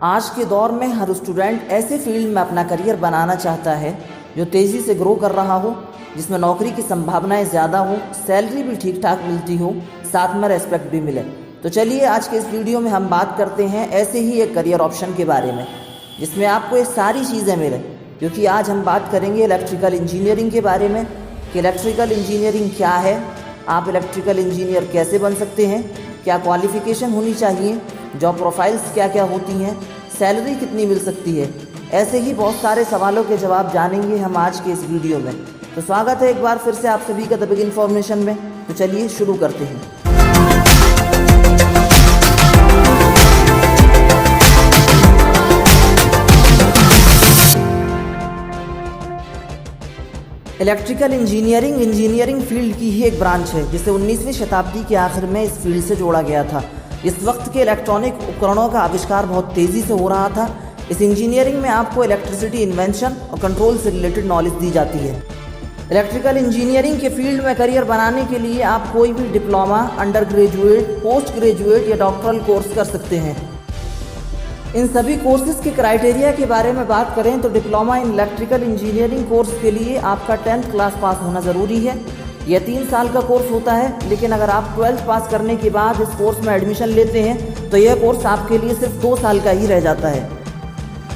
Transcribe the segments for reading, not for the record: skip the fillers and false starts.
आज के दौर में हर स्टूडेंट ऐसे फील्ड में अपना करियर बनाना चाहता है जो तेज़ी से ग्रो कर रहा हो, जिसमें नौकरी की संभावनाएं ज़्यादा हो, सैलरी भी ठीक ठाक मिलती हो, साथ में रेस्पेक्ट भी मिले। तो चलिए आज के इस वीडियो में हम बात करते हैं ऐसे ही एक करियर ऑप्शन के बारे में जिसमें आपको ये सारी चीज़ें मिले। क्योंकि आज हम बात करेंगे इलेक्ट्रिकल इंजीनियरिंग के बारे में कि इलेक्ट्रिकल इंजीनियरिंग क्या है, आप इलेक्ट्रिकल इंजीनियर कैसे बन सकते हैं, क्या क्वालिफ़िकेशन होनी चाहिए, जॉब प्रोफाइल्स क्या क्या होती हैं, सैलरी कितनी मिल सकती है। ऐसे ही बहुत सारे सवालों के जवाब जानेंगे हम आज के इस वीडियो में। तो स्वागत है एक बार फिर से आप सभी का द बिग इन्फॉर्मेशन में। तो चलिए शुरू करते हैं। इलेक्ट्रिकल इंजीनियरिंग फील्ड की ही एक ब्रांच है जिसे 19वीं शताब्दी के आखिर में इस फील्ड से जोड़ा गया था। इस वक्त के इलेक्ट्रॉनिक उपकरणों का आविष्कार बहुत तेज़ी से हो रहा था। इस इंजीनियरिंग में आपको इलेक्ट्रिसिटी इन्वेंशन और कंट्रोल से रिलेटेड नॉलेज दी जाती है। इलेक्ट्रिकल इंजीनियरिंग के फील्ड में करियर बनाने के लिए आप कोई भी diploma, under graduate, post graduate या डॉक्टरल कोर्स कर सकते हैं। इन सभी कोर्सेज के क्राइटेरिया के बारे में बात करें तो diploma in electrical engineering course के लिए आपका 10th क्लास पास होना ज़रूरी है। यह 3 साल का कोर्स होता है, लेकिन अगर आप 12th पास करने के बाद इस कोर्स में एडमिशन लेते हैं तो यह कोर्स आपके लिए सिर्फ 2 साल का ही रह जाता है।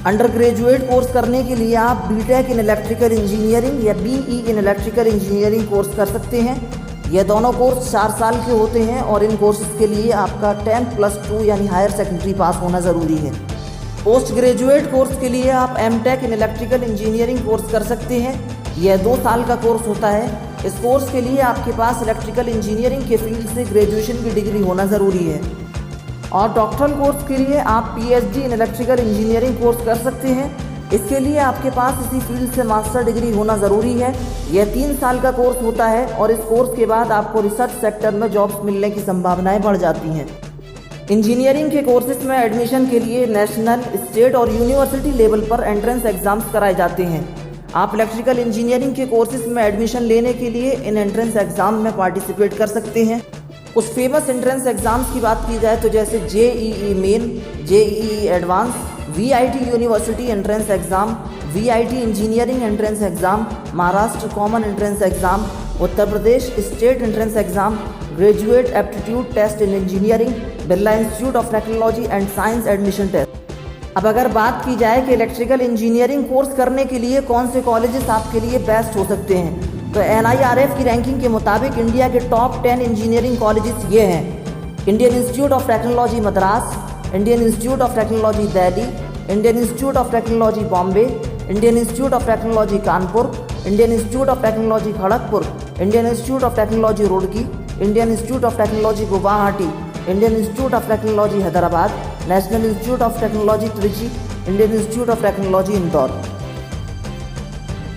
अंडर ग्रेजुएट कोर्स करने के लिए आप बीटेक इन इलेक्ट्रिकल इंजीनियरिंग या BE in electrical engineering course कर सकते हैं। यह दोनों कोर्स 4 साल के होते हैं और इन कोर्सेज के लिए आपका 10+2 यानी हायर सेकेंडरी पास होना ज़रूरी है। पोस्ट ग्रेजुएट कोर्स के लिए आप M Tech in electrical engineering course कर सकते हैं। यह 2 साल का कोर्स होता है। इस कोर्स के लिए आपके पास इलेक्ट्रिकल इंजीनियरिंग के फील्ड से ग्रेजुएशन की डिग्री होना ज़रूरी है। और डॉक्टरल कोर्स के लिए आप PhD in electrical engineering course कर सकते हैं। इसके लिए आपके पास इसी फील्ड से मास्टर डिग्री होना ज़रूरी है। यह 3 साल का कोर्स होता है और इस कोर्स के बाद आपको रिसर्च सेक्टर में जॉब्स मिलने की संभावनाएं बढ़ जाती हैं। इंजीनियरिंग के कोर्सेज में एडमिशन के लिए नेशनल, स्टेट और यूनिवर्सिटी लेवल पर एंट्रेंस एग्ज़ाम्स कराए जाते हैं। आप इलेक्ट्रिकल इंजीनियरिंग के कोर्सेज में एडमिशन लेने के लिए इन एंट्रेंस एग्ज़ाम में पार्टिसिपेट कर सकते हैं। कुछ फेमस एंट्रेंस एग्ज़ाम्स की बात की जाए तो जैसे JEE main, JEE advanced, VIT university entrance exam, VIT engineering entrance exam, Maharashtra common entrance exam, Uttar Pradesh state entrance exam, graduate aptitude test in engineering, Birla institute of technology and science admission test. अब अगर बात की जाए कि इलेक्ट्रिकल इंजीनियरिंग कोर्स करने के लिए कौन से कॉलेजेस आपके लिए बेस्ट हो सकते हैं, तो NIRF की रैंकिंग के मुताबिक इंडिया के टॉप 10 इंजीनियरिंग कॉलेजेस ये हैं: Indian institute of technology Madras, Indian institute of technology Delhi, Indian institute of technology Bombay, Indian institute of technology Kanpur, Indian institute of technology Kharagpur, Indian institute of technology Roorkee, Indian institute of technology Guwahati, Indian institute of technology Hyderabad, national institute of technology Trichy, Indian institute of technology Indore.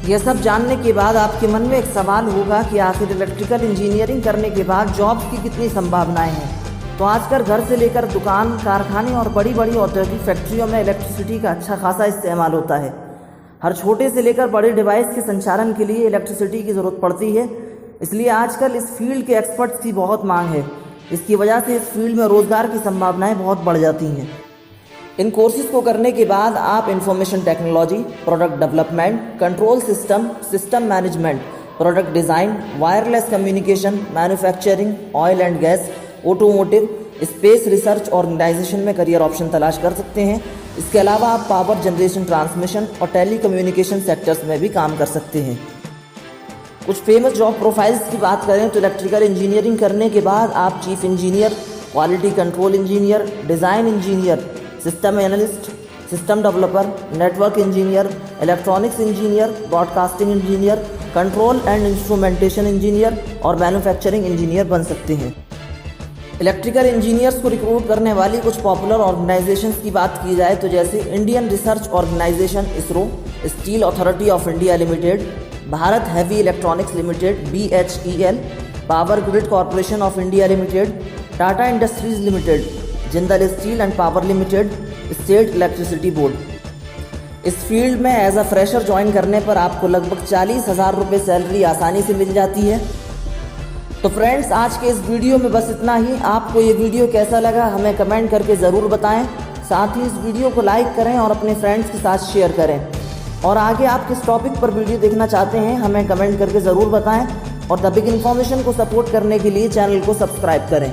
यह सब जानने के बाद आपके मन में एक सवाल होगा कि आखिर इलेक्ट्रिकल इंजीनियरिंग करने के बाद जॉब्स की कितनी संभावनाएं हैं। तो आजकल घर से लेकर दुकान, कारखाने और बड़ी बड़ी औद्योगिक फैक्ट्रियों में इलेक्ट्रिसिटी का अच्छा खासा इस्तेमाल होता है। हर छोटे से लेकर बड़े डिवाइस के संचालन के लिए इलेक्ट्रिसिटी की ज़रूरत पड़ती है। इसलिए आजकल इस फील्ड के एक्सपर्ट्स की बहुत मांग है। इसकी वजह से इस फील्ड में रोज़गार की संभावनाएं बहुत बढ़ जाती हैं। इन कोर्सेज़ को करने के बाद आप information technology, product development, control system, system management, product design, wireless communication, manufacturing, oil and gas, automotive, space research organization में करियर ऑप्शन तलाश कर सकते हैं। इसके अलावा आप पावर जनरेशन, ट्रांसमिशन और टेली कम्युनिकेशन सेक्टर्स में भी काम कर सकते हैं। कुछ फेमस जॉब प्रोफाइल्स की बात करें तो इलेक्ट्रिकल इंजीनियरिंग करने के बाद आप chief engineer, quality control engineer, design engineer, system analyst, system developer, network engineer, electronics engineer, broadcasting engineer, control and instrumentation engineer और मैन्युफैक्चरिंग इंजीनियर बन सकते हैं। इलेक्ट्रिकल इंजीनियर्स को रिक्रूट करने वाली कुछ पॉपुलर ऑर्गेनाइजेशंस की बात की जाए तो जैसे Indian research organization ISRO, steel authority of India limited, Bharat heavy electronics limited BHEL, power grid corporation of India limited, Tata industries limited, Jindal steel and power limited, state electricity board. इस फील्ड में एज अ फ्रेशर ज्वाइन करने पर आपको लगभग 40,000 रुपये salary आसानी से मिल जाती है। तो फ्रेंड्स, आज के इस वीडियो में बस इतना ही। आपको ये वीडियो कैसा लगा हमें कमेंट करके ज़रूर बताएं। साथ ही इस वीडियो को लाइक करें और अपने फ्रेंड्स के साथ शेयर करें। और आगे आप किस टॉपिक पर वीडियो देखना चाहते हैं हमें कमेंट करके ज़रूर बताएं और द बिग इन्फॉर्मेशन को सपोर्ट करने के लिए चैनल को सब्सक्राइब करें।